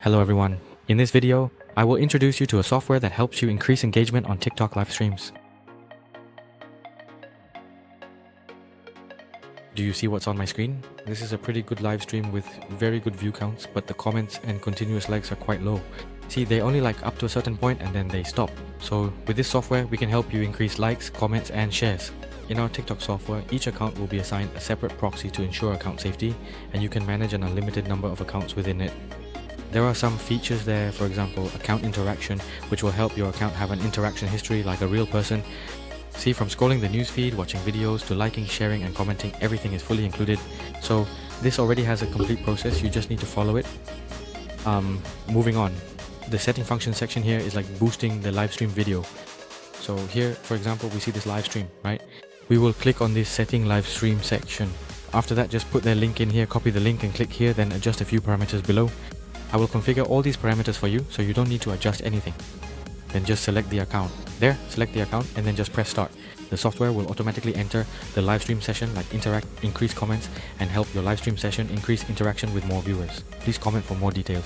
Hello everyone. In this video, I will introduce you to a software that helps you increase engagement on TikTok live streams. Do you see what's on my screen? This is a pretty good live stream with very good view counts, but the comments and continuous likes are quite low. See, they only like up to a certain point and then they stop. So with this software, we can help you increase likes, comments and shares. In our TikTok software, each account will be assigned a separate proxy to ensure account safety, and you can manage an unlimited number of accounts within it. There are some features there, for example, account interaction, which will help your account have an interaction history like a real person. See, from scrolling the newsfeed, watching videos, to liking, sharing and commenting, everything is fully included. So this already has a complete process, you just need to follow it. Moving on, the setting function section here is like boosting the live stream video. So here, for example, we see this live stream, right? We will click on this setting live stream section. After that, just put their link in here, copy the link and click here, then adjust a few parameters below. I will configure all these parameters for you, so you don't need to adjust anything. Then just select the account. There, select the account and then just press start. The software will automatically enter the live stream session, like interact, increase comments, and help your live stream session increase interaction with more viewers. Please comment for more details.